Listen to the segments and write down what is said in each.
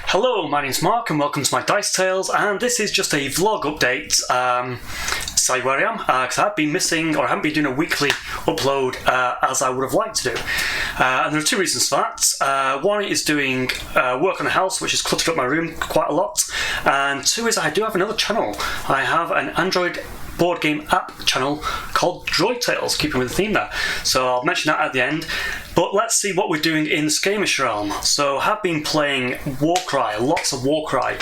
Hello, my name's Mark and welcome to my Dice Tales, and this is just a vlog update. Say where I am, because I've been missing, or I haven't been doing a weekly upload as I would have liked to do. And there are two reasons for that. One is doing work on the house, which has cluttered up my room quite a lot, and two is I do have another channel. I have an Android board game app channel called Droid Tales, keeping with the theme there. So I'll mention that at the end. But let's see what we're doing in the skirmish realm. So I have been playing Warcry, lots of Warcry.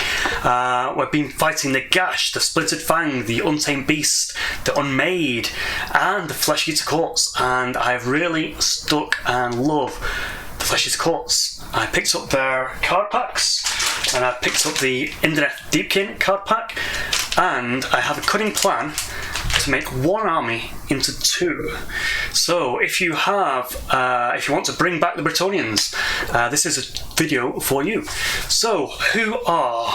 We've been fighting the Gash, the Splintered Fang, the Untamed Beast, the Unmade, and the Flesh Eater Courts. And I've really stuck and love the Flesh Eater Courts. I picked up their card packs, and I picked up the Indoneth Deepkin card pack, and I have a cunning plan to make one army into two. So if you want to bring back the Bretonnians, this is a video for you. So who are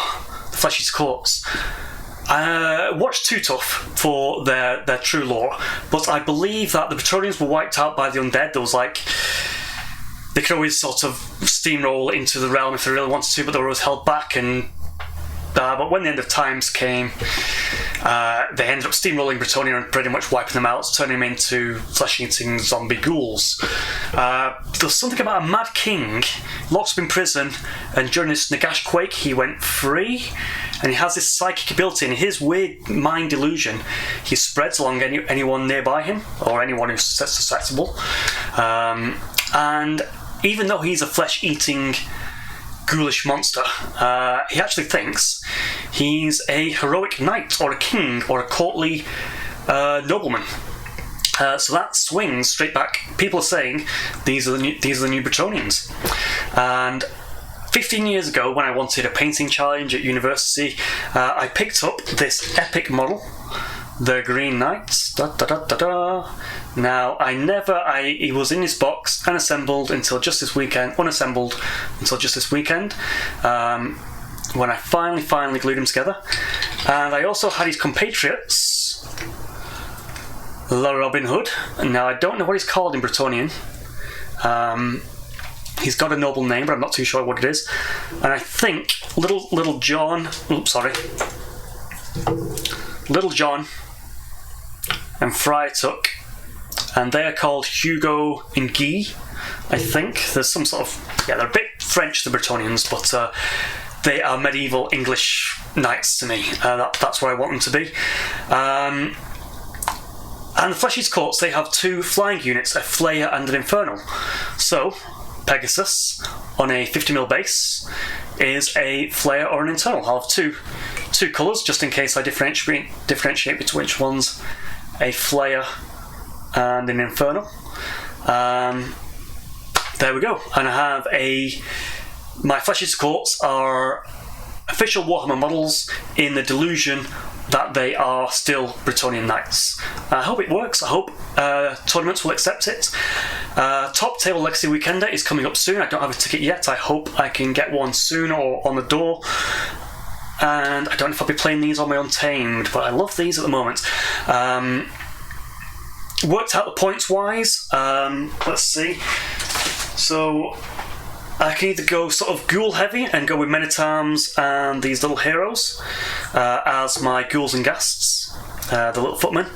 the Flesh Eater Courts? Watch Too Tough for their true lore, but I believe that the Bretonnians were wiped out by the undead. There was they could always sort of steamroll into the realm if they really wanted to, but they were always held back. But when the end of times came, they ended up steamrolling Bretonnia and pretty much wiping them out, turning them into flesh-eating zombie ghouls. There's something about a mad king locked up in prison, and during this Nagash quake he went free, and he has this psychic ability, and his weird mind illusion he spreads along anyone nearby him, or anyone who's susceptible. And even though he's a flesh-eating ghoulish monster, he actually thinks he's a heroic knight or a king or a courtly nobleman. So that swings straight back. People are saying these are the new Bretonnians. And 15 years ago, when I wanted a painting challenge at university, I picked up this epic model, the Green Knights. Now, he was in his box, unassembled until just this weekend, when I finally glued them together. And I also had his compatriots, Robin Hood. Now, I don't know what he's called in Bretonnian. He's got a noble name, but I'm not too sure what it is. And I think Little John and Friar Tuck, and they are called Hugo and Guy. I think there's some sort of, they're a bit French, the Bretonnians, but they are medieval English knights to me. That's what I want them to be. And the Flesh Eater Courts, they have two flying units, a Flayer and an Infernal. So Pegasus on a 50mm base is a Flayer or an Infernal. I'll have two colours just in case I differentiate between which one's a Flayer and an Infernal. There we go. And I have my Flesh Eater Courts are official Warhammer models in the delusion that they are still Bretonnian Knights. I hope it works. I hope tournaments will accept it. Top Table Legacy Weekender is coming up soon. I don't have a ticket yet. I hope I can get one soon or on the door. And I don't know if I'll be playing these on my Untamed, but I love these at the moment. Worked out the points wise. Let's see. So I can either go sort of ghoul heavy and go with Men-at-Arms and these little heroes as my ghouls and ghasts, the little footmen.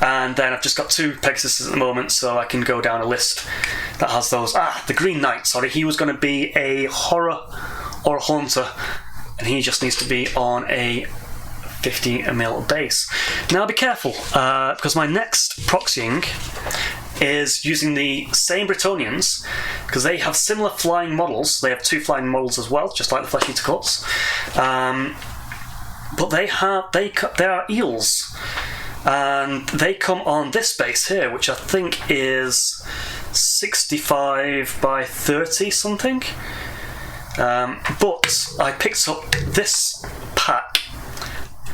And then I've just got two Pegasuses at the moment, so I can go down a list that has those. The Green Knight, sorry, he was going to be a horror or a haunter, and he just needs to be on a 50mm base. Now be careful, because my next proxying is using the same Bretonnians, because they have similar flying models. They have two flying models as well, just like the Flesh Eater Courts. But they are eels, and they come on this base here, which I think is 65 by 30 something. But I picked up this pack.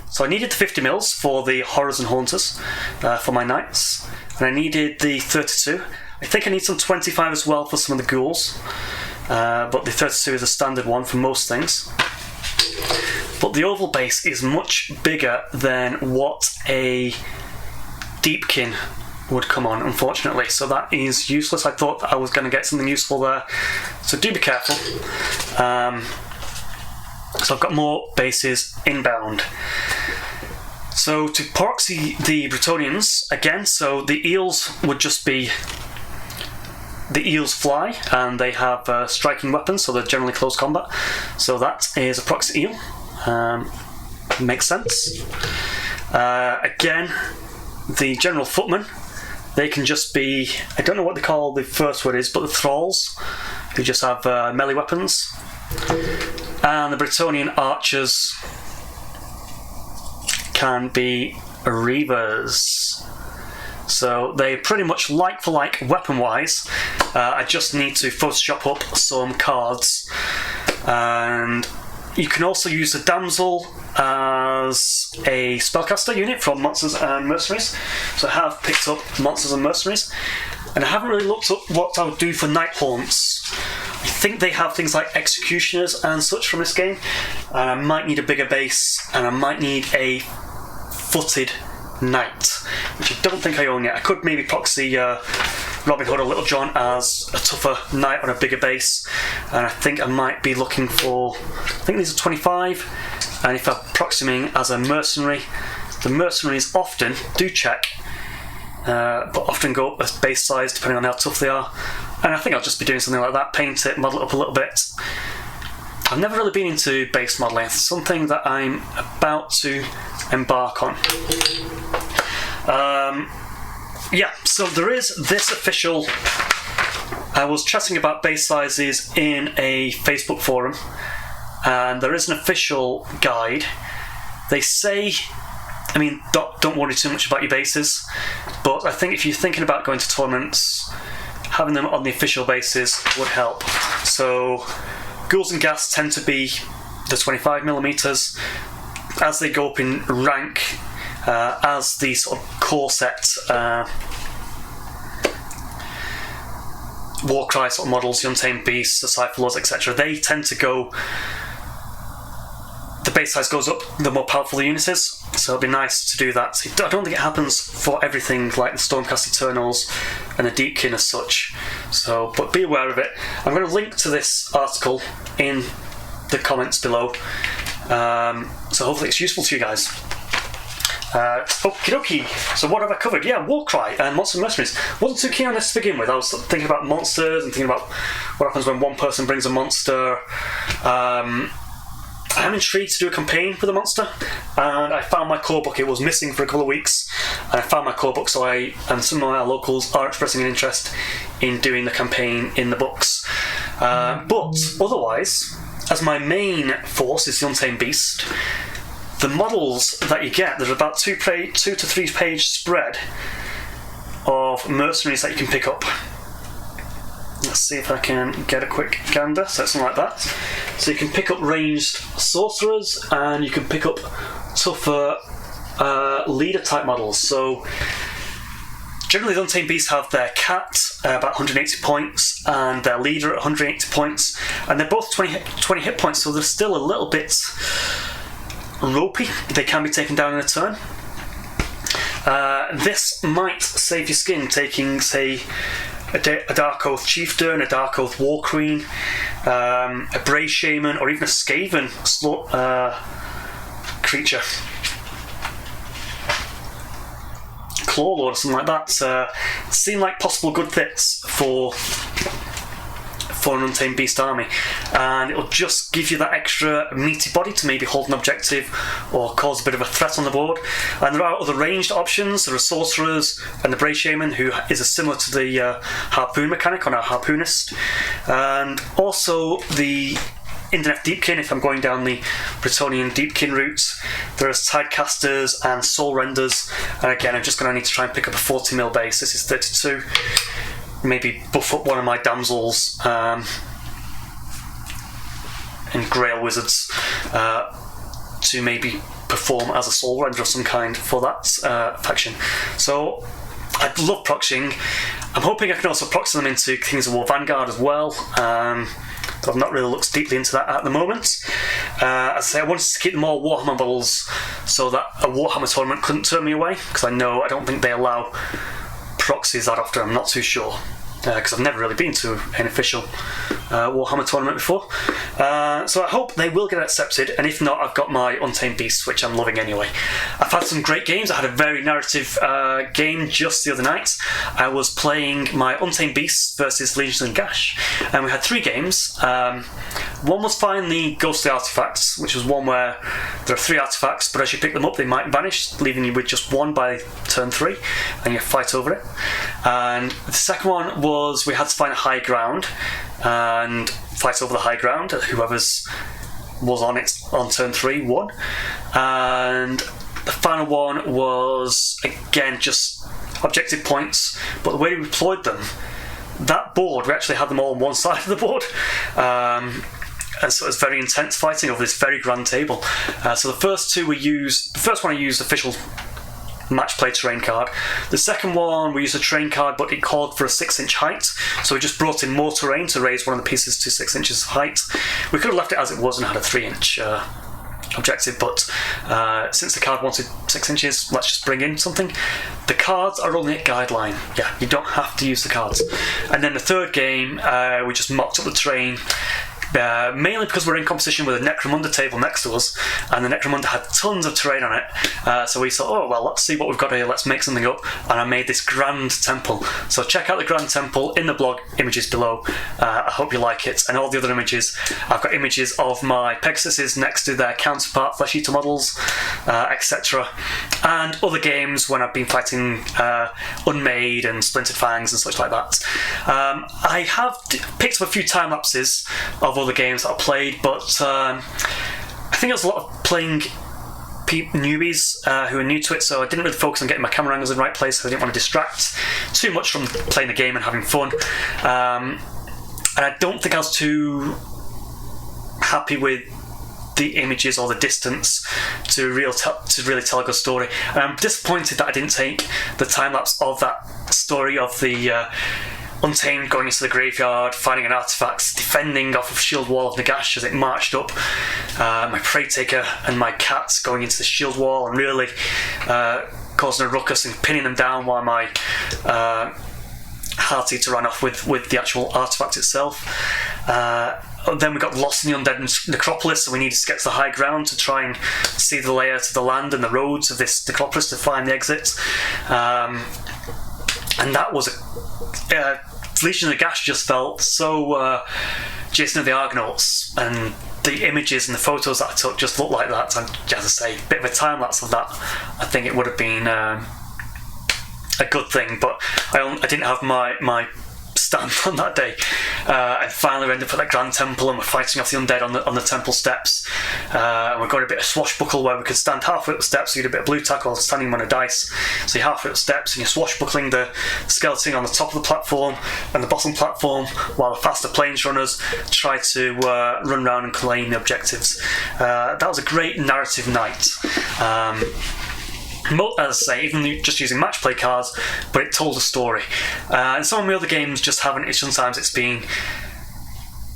So I needed the 50mm for the horrors and haunters for my knights, and I needed the 32. I think I need some 25 as well for some of the ghouls, but the 32 is a standard one for most things. But the oval base is much bigger than what a deepkin would come on, unfortunately, so that is useless. I thought that I was going to get something useful there, so do be careful. So I've got more bases inbound. So to proxy the Bretonnians again, so the eels would just be, the eels fly and they have striking weapons, so they're generally close combat. So that is a proxy eel. Makes sense. Again, the general footmen, they can just be, I don't know what they call the first word is, but the thralls, who just have melee weapons. And the Bretonnian archers can be reavers. So they pretty much like for like weapon wise. I just need to Photoshop up some cards. And you can also use the damsel as a spellcaster unit from Monsters and Mercenaries. So I have picked up Monsters and Mercenaries, and I haven't really looked up what I would do for Night Haunts. I think they have things like Executioners and such from this game, and I might need a bigger base, and I might need a footed knight, which I don't think I own yet. I could maybe proxy Robin Hood or Little John as a tougher knight on a bigger base, and I think I might be looking for, I think these are 25, and if I'm proxying as a mercenary, the mercenaries often do check, but often go up a base size depending on how tough they are, and I think I'll just be doing something like that, paint it, model it up a little bit. I've never really been into base modelling. It's something that I'm about to embark on. Yeah, so there is this official, I was chatting about base sizes in a Facebook forum, and there is an official guide. They say, I mean, don't worry too much about your bases, but I think if you're thinking about going to tournaments, having them on the official bases would help. So ghouls and ghast tend to be the 25mm. As they go up in rank, as the sort of core set Warcry sort of models, the Untamed Beasts, the Cypher Lords, etc., they tend to go, the base size goes up the more powerful the unit is, so it'd be nice to do that. I don't think it happens for everything like the Stormcast Eternals and the Deepkin as such, so, but be aware of it. I'm going to link to this article in the comments below, so hopefully it's useful to you guys. Okie dokie, so what have I covered? Yeah, Warcry and Monsters and Mercenaries. Wasn't too keen on this to begin with. I was thinking about monsters and thinking about what happens when one person brings a monster. I'm intrigued to do a campaign with a monster, and I found my core book. It was missing for a couple of weeks, and I found my core book, so and some of our locals are expressing an interest in doing the campaign in the books. But otherwise, as my main force is the Untamed Beast, the models that you get, there's about 2 to 3 page spread of mercenaries that you can pick up. Let's see if I can get a quick gander, so something like that. So you can pick up ranged sorcerers, and you can pick up tougher leader type models. So generally the Untamed Beasts have their cat about 180 points and their leader at 180 points, and they're both 20 hit points, so they're still a little bit ropey. They can be taken down in a turn. This might save your skin, taking, say, a Dark Oath Chieftain, a Dark Oath War Queen, a Brave Shaman, or even a Skaven creature. Claw Lord or something like that. Seem like possible good fits for an Untamed Beast army, and it'll just give you that extra meaty body to maybe hold an objective or cause a bit of a threat on the board. And there are other ranged options. There are sorcerers and the Brave Shaman, who is similar to the harpoon mechanic on our harpoonist, and also the indoneth Deepkin if I'm going down the Bretonnian Deepkin route. There's Tidecasters and Soul Renders, and again I'm just going to need to try and pick up a 40mm base. This is 32. Maybe buff up one of my damsels and Grail Wizards to maybe perform as a Soul Render of some kind for that faction. So I love proxying. I'm hoping I can also proxy them into Kings of War Vanguard as well, but I've not really looked deeply into that at the moment. As I say, I wanted to keep them all Warhammer models so that a Warhammer tournament couldn't turn me away, because I don't think they allow proxies that often. I'm not too sure. because I've never really been to an official Warhammer tournament before. So I hope they will get accepted, and if not, I've got my Untamed Beasts, which I'm loving anyway. I've had some great games. I had a very narrative game just the other night. I was playing my Untamed Beasts versus Legions and Gash, and we had 3 games. One was find the ghostly artifacts, which was one where there are 3 artifacts, but as you pick them up they might vanish, leaving you with just one by turn 3, and you fight over it. And the second one was we had to find a high ground and fight over the high ground. Whoever's was on it on turn 3 won. And the final one was again just objective points, but the way we deployed them, that board, we actually had them all on one side of the board. And so it was very intense fighting over this very grand table. So the first 2 we used, the first one I used official match play terrain card. The second one we used a terrain card, but it called for a 6-inch height, so we just brought in more terrain to raise one of the pieces to 6 inches height. We could have left it as it was and had a 3-inch objective, but since the card wanted 6 inches, let's just bring in something. The cards are only at guideline. Yeah, you don't have to use the cards. And then the third game, we just mocked up the terrain. Mainly because we're in competition with a Necromunda table next to us, and the Necromunda had tons of terrain on it, so we thought, oh well, let's see what we've got here, let's make something up, and I made this grand temple. So check out the grand temple in the blog images below. I hope you like it. And all the other images, I've got images of my Pegasuses next to their counterpart Flesh Eater models, etc., and other games when I've been fighting Unmade and Splintered Fangs and such like that. I have picked up a few time lapses of other games that I played, but I think it was a lot of playing newbies who are new to it, so I didn't really focus on getting my camera angles in the right place, so I didn't want to distract too much from playing the game and having fun. And I don't think I was too happy with the images or the distance to really tell a good story. And I'm disappointed that I didn't take the time lapse of that story of the Untamed going into the graveyard, finding an artifact, defending off of shield wall of Nagash as it marched up, my Prey Taker and my cats going into the shield wall and really causing a ruckus and pinning them down while my Heart Eater ran off with the actual artifact itself. Then we got lost in the undead necropolis, so we needed to get to the high ground to try and see the layout of the land and the roads of this necropolis to find the exit. And that was Legion of the Gash just felt so Jason of the Argonauts, and the images and the photos that I took just looked like that. And as I say, a bit of a time lapse of that, I think it would have been a good thing, but I didn't have my stand on that day. And finally we ended up at that grand temple, and we're fighting off the undead on the temple steps, and we're going a bit of swashbuckle where we could stand halfway up the steps, so you get a bit of blue tackle standing on a dice, so you're halfway up the steps and you're swashbuckling the skeleton on the top of the platform and the bottom platform, while the faster planes runners try to run around and claim the objectives. That was a great narrative night. As I say, even just using match play cards, but it told a story. And some of my other games just haven't. Sometimes it's been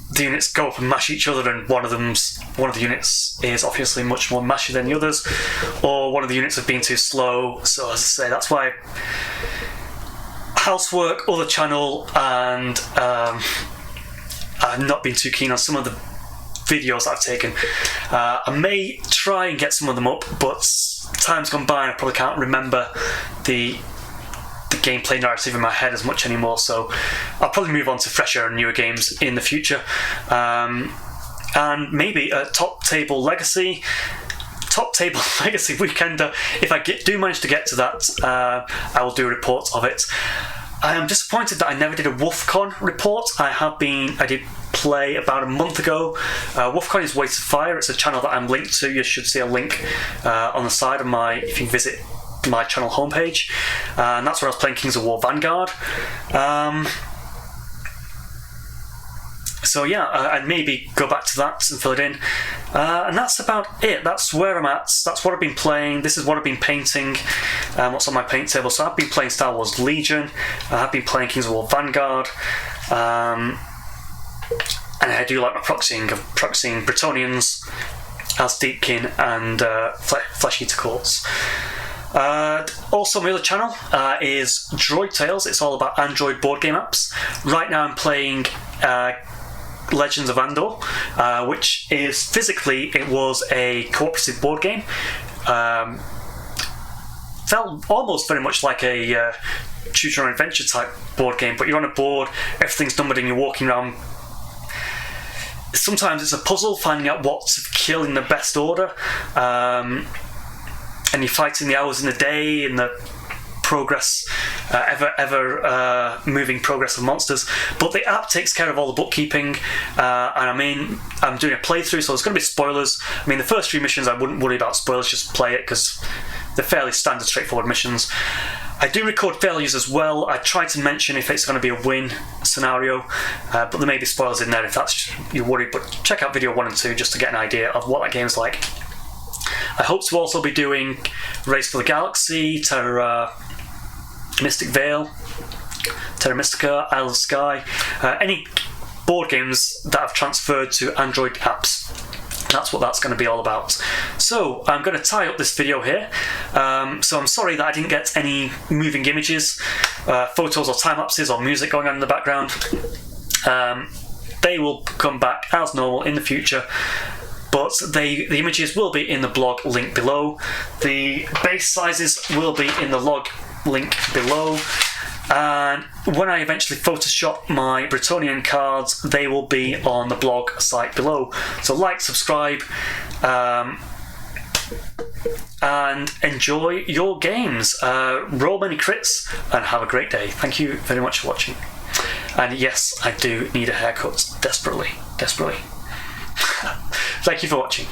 the units go up and mash each other, and one of the units is obviously much more mashy than the others, or one of the units have been too slow. So as I say, that's why housework, other channel, and I've not been too keen on some of the videos that I've taken. I may try and get some of them up, but time's gone by and I probably can't remember the gameplay narrative in my head as much anymore, so I'll probably move on to fresher and newer games in the future. And maybe a top table legacy weekender. If I do manage to get to that, I will do a report of it. I am disappointed that I never did a WolfCon report. I did play about a month ago. WolfCon is Weight of Fire. It's a channel that I'm linked to. You should see a link on the side of if you visit my channel homepage. And that's where I was playing Kings of War Vanguard. So yeah, I'd maybe go back to that and fill it in. And that's about it. That's where I'm at. That's what I've been playing. This is what I've been painting. What's on my paint table. So I've been playing Star Wars Legion. I've been playing Kings of War Vanguard. And I do like my proxying Bretonnians as Deepkin and Flesh Eater Courts. Also, my other channel is Droid Tales. It's all about Android board game apps. Right now I'm playing Legends of Andor, which is physically, it was a cooperative board game. Felt almost very much like a choose your own adventure type board game, but you're on a board, everything's numbered, and you're walking around. Sometimes it's a puzzle finding out what's to kill in the best order, and you're fighting the hours in the day and the progress, ever moving progress of monsters. But the app takes care of all the bookkeeping, and I'm doing a playthrough, so there's going to be spoilers. I mean, the first 3 missions I wouldn't worry about spoilers, just play it because they're fairly standard, straightforward missions. I do record failures as well. I try to mention if it's going to be a win scenario, but there may be spoilers in there if that's your worry. But check out video 1 and 2 just to get an idea of what that game's like. I hope to also be doing Race for the Galaxy, Terra Mystic Vale, Terra Mystica, Isle of Skye, any board games that have transferred to Android apps. That's what that's going to be all about. So I'm going to tie up this video here. So I'm sorry that I didn't get any moving images, photos or time lapses or music going on in the background. They will come back as normal in the future, but the images will be in the blog link below. The base sizes will be in the log link below. And when I eventually Photoshop my Bretonian cards, they will be on the blog site below. So like, subscribe, and enjoy your games. Roll many crits and have a great day. Thank you very much for watching. And yes, I do need a haircut desperately. Thank you for watching.